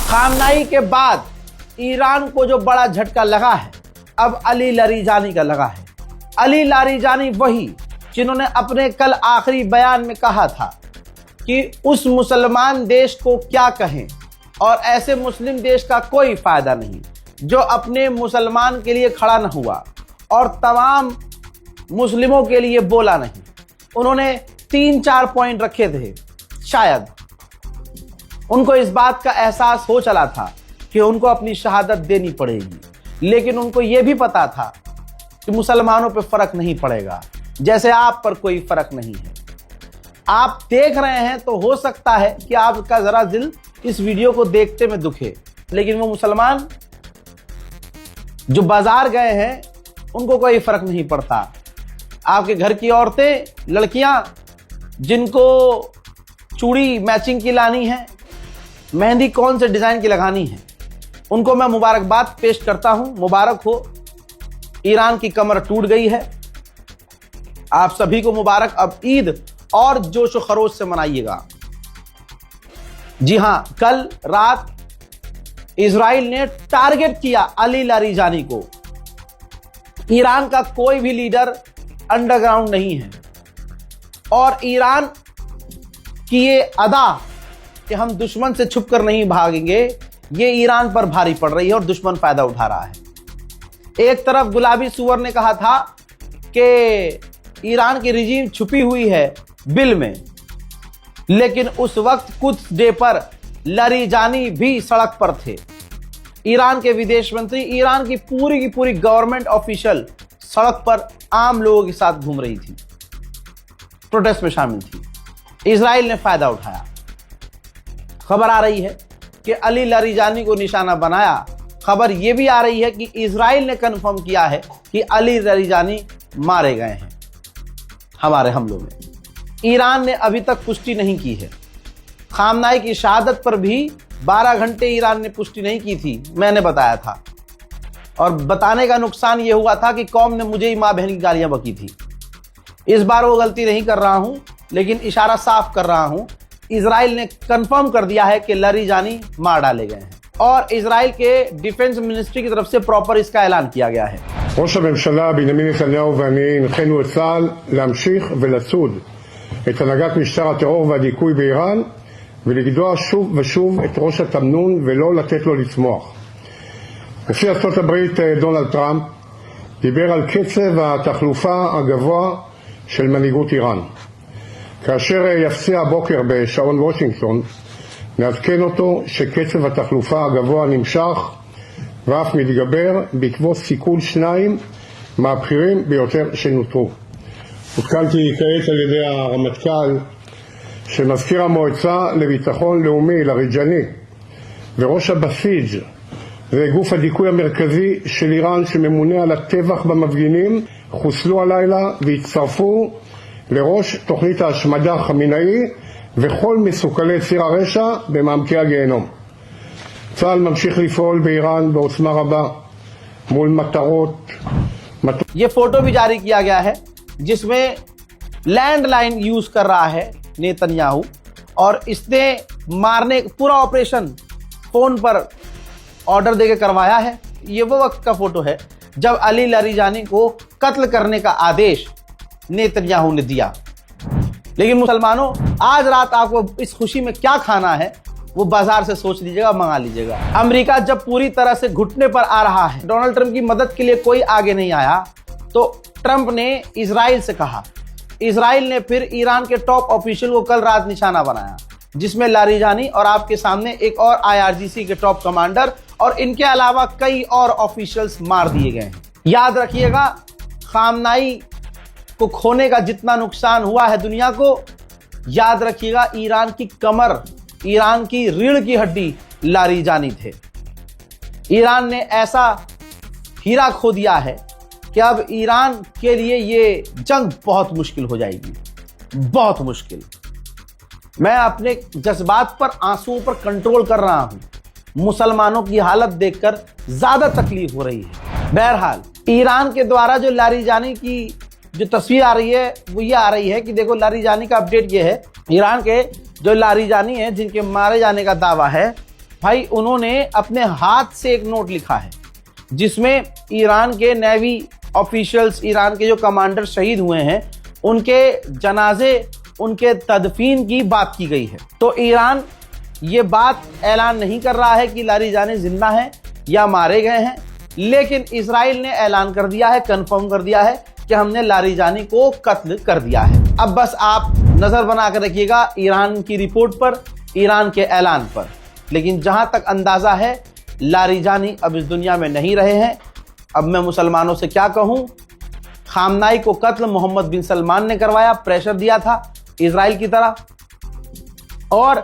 खामनाई के बाद ईरान को जो बड़ा झटका लगा है, अब अली लारीजानी का लगा है। अली लारीजानी वही जिन्होंने अपने कल आखिरी बयान में कहा था कि उस मुसलमान देश को क्या कहें और ऐसे मुस्लिम देश का कोई फायदा नहीं जो अपने मुसलमान के लिए खड़ा न हुआ और तमाम मुस्लिमों के लिए बोला नहीं। उन्होंने 3-4 पॉइंट रखे थे। शायद उनको इस बात का एहसास हो चला था कि उनको अपनी शहादत देनी पड़ेगी, लेकिन उनको यह भी पता था कि मुसलमानों पर फर्क नहीं पड़ेगा, जैसे आप पर कोई फर्क नहीं है। आप देख रहे हैं तो हो सकता है कि आपका जरा दिल इस वीडियो को देखते में दुखे, लेकिन वो मुसलमान जो बाजार गए हैं उनको कोई फर्क नहीं पड़ता। आपके घर की औरतें, लड़कियां जिनको चूड़ी मैचिंग की लानी है, मेहंदी कौन से डिजाइन की लगानी है, उनको मैं मुबारकबाद पेश करता हूं। मुबारक हो, ईरान की कमर टूट गई है। आप सभी को मुबारक। अब ईद और जोश व खरोश से मनाइएगा। जी हां, कल रात इजराइल ने टारगेट किया अली लारीजानी को। ईरान का कोई भी लीडर अंडरग्राउंड नहीं है और ईरान की ये अदा कि हम दुश्मन से छुपकर नहीं भागेंगे, ये ईरान पर भारी पड़ रही है और दुश्मन फायदा उठा रहा है। एक तरफ गुलाबी सुअर ने कहा था कि ईरान की रिजीम छुपी हुई है बिल में, लेकिन उस वक्त कुछ डे पर लारीजानी भी सड़क पर थे। ईरान के विदेश मंत्री, ईरान की पूरी गवर्नमेंट ऑफिशियल सड़क पर आम लोगों के साथ घूम रही थी, प्रोटेस्ट में शामिल थी। इजराइल ने फायदा उठाया। खबर आ रही है कि अली लारीजानी को निशाना बनाया। खबर यह भी आ रही है कि इजराइल ने कंफर्म किया है कि अली लारीजानी मारे गए हैं हमारे हमलों में। ईरान ने अभी तक पुष्टि नहीं की है। खामनाई की शहादत पर भी 12 घंटे ईरान ने पुष्टि नहीं की थी, मैंने बताया था। और बताने का नुकसान यह हुआ था कि कौम ने मुझे ही मां बहन की गालियां बकी थी। इस बार वो गलती नहीं कर रहा हूं, लेकिन इशारा साफ कर रहा हूं। इजराइल ने कंफर्म कर दिया है कि लारीजानी मार डाले गए हैं और इजराइल के डिफेंस मिनिस्ट्री की तरफ से प्रॉपर इसका ऐलान किया गया है। ראש הממשלה בנימין נתניהו ואני הנחינו את צה"ל להמשיך ולצוד את הנהגת משטר הטרור והדיכוי באיראן ולגדוע שוב ושוב את ראש התמנון ולא לתת לו לצמוח. נשיא ארצות הברית דונלד טראמפ דיבר על קצב התחלופה הגבוה של מנהיגות איראן. כאשר יפציע הבוקר בשעון וושינגטון, נעדכן אותו שקצב התחלופה הגבוה נמשך ואף מתגבר בעקבות סיכול 2 מהבכירים ביותר שנותרו. עודכנתי כעת על ידי הרמטכ"ל שמזכיר המועצה לביטחון לאומי לאריג'אני וראש הבסיג' זה גוף הדיכוי המרכזי של איראן שממונה על הטבח במפגינים, חוסלו הלילה והצטרפו לראש תוכנית ההשמדה חמינאי וכל מסוכלי ציר הרשע במעמקי הגיהנום. צה"ל ממשיך לפעול באיראן בעוצמה רבה מול מטרות. ये फोटो भी जारी किया गया है जिसमें लैंडलाइन यूज कर रहा है नेतन्याहू और इसने मारने पूरा ऑपरेशन फोन पर ऑर्डर देके करवाया है। ये वो वक्त का फोटो है जब अली लारीजानी को कत्ल करने का आदेश नेतन्याहू ने दिया। लेकिन मुसलमानों, आज रात आपको इस खुशी में क्या खाना है वो बाजार से सोच लीजिएगा, मंगा लीजिएगा। अमेरिका जब पूरी तरह से घुटने पर आ रहा है, डोनाल्ड ट्रंप की मदद के लिए कोई आगे नहीं आया, तो ट्रंप ने इजराइल से कहा। इजराइल ने फिर ईरान के टॉप ऑफिशियल को कल रात निशाना बनाया, जिसमें लारीजानी और आपके सामने एक और IRGC के टॉप कमांडर और इनके अलावा कई और ऑफिशियल्स मार दिए गए हैं। याद रखिएगा, खामनाई को खोने का जितना नुकसान हुआ है दुनिया को, याद रखिएगा ईरान की कमर, ईरान की रीढ़ की हड्डी लारीजानी थे। ईरान ने ऐसा हीरा खो दिया है कि अब ईरान के लिए ये जंग बहुत मुश्किल हो जाएगी, बहुत मुश्किल। मैं अपने जज्बात पर, आंसुओं पर कंट्रोल कर रहा हूं। मुसलमानों की हालत देखकर ज्यादा तकलीफ हो रही है। बहरहाल, ईरान के द्वारा जो लारीजानी की जो तस्वीर आ रही है वो ये आ रही है कि देखो, लारीजानी का अपडेट ये है, ईरान के जो लारीजानी है जिनके मारे जाने का दावा है, भाई उन्होंने अपने हाथ से एक नोट लिखा है जिसमें ईरान के नेवी ऑफिशियल्स, ईरान के जो कमांडर शहीद हुए हैं, उनके जनाजे, उनके तदफीन की बात की गई है। तो ईरान ये बात ऐलान नहीं कर रहा है कि लारिजानी जिंदा हैं या मारे गए हैं, लेकिन इजराइल ने ऐलान कर दिया है, कंफर्म कर दिया है कि हमने लारिजानी को कत्ल कर दिया है। अब बस आप नजर बना कर रखिएगा ईरान की रिपोर्ट पर, ईरान के ऐलान पर। लेकिन जहां तक अंदाजा है, लारिजानी अब इस दुनिया में नहीं रहे हैं। अब मैं मुसलमानों से क्या कहूं, खामनाई को कत्ल मोहम्मद बिन सलमान ने करवाया, प्रेशर दिया था इजराइल की तरह। और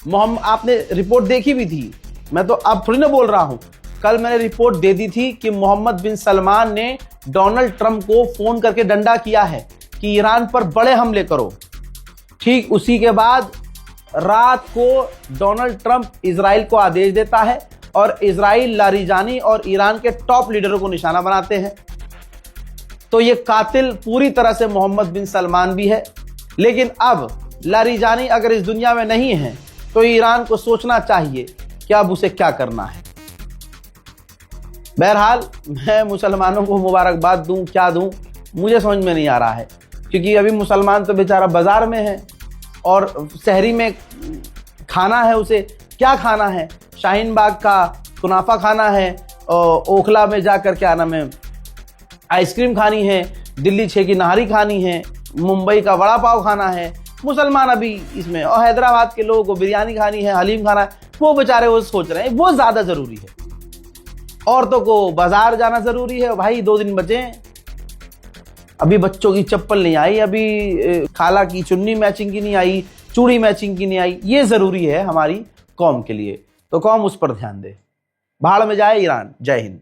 आपने रिपोर्ट देखी भी थी, मैं तो अब थोड़ी ना बोल रहा हूं, कल मैंने रिपोर्ट दे दी थी कि मोहम्मद बिन सलमान ने डोनाल्ड ट्रंप को फोन करके डंडा किया है कि ईरान पर बड़े हमले करो। ठीक उसी के बाद रात को डोनाल्ड ट्रंप इजराइल को आदेश देता है और इजराइल लारिजानी और ईरान के टॉप लीडरों को निशाना बनाते हैं। तो ये कातिल पूरी तरह से मोहम्मद बिन सलमान भी है। लेकिन अब लारिजानी अगर इस दुनिया में नहीं है तो ईरान को सोचना चाहिए कि अब उसे क्या करना है। बहरहाल मैं मुसलमानों को मुबारकबाद दूं, क्या दूं, मुझे समझ में नहीं आ रहा है, क्योंकि अभी मुसलमान तो बेचारा बाजार में है और शहरी में खाना है, उसे क्या खाना है, शाहीन बाग का कुनाफा खाना है, ओखला में जाकर क्या नाम है आइसक्रीम खानी है, दिल्ली 6 की नहारी खानी है, मुंबई का वड़ा पाव खाना है। मुसलमान अभी इसमें, और हैदराबाद के लोगों को बिरयानी खानी है, हलीम खाना है, वो बेचारे वो सोच रहे हैं वो ज़्यादा ज़रूरी है। औरतों को बाजार जाना ज़रूरी है। भाई 2 दिन बचे हैं, अभी बच्चों की चप्पल नहीं आई, अभी खाला की चुन्नी मैचिंग की नहीं आई, चूड़ी मैचिंग की नहीं आई। ये ज़रूरी है हमारी कौम के लिए, तो कौम उस पर ध्यान दे। भाड़ में जाए ईरान। जय हिंद।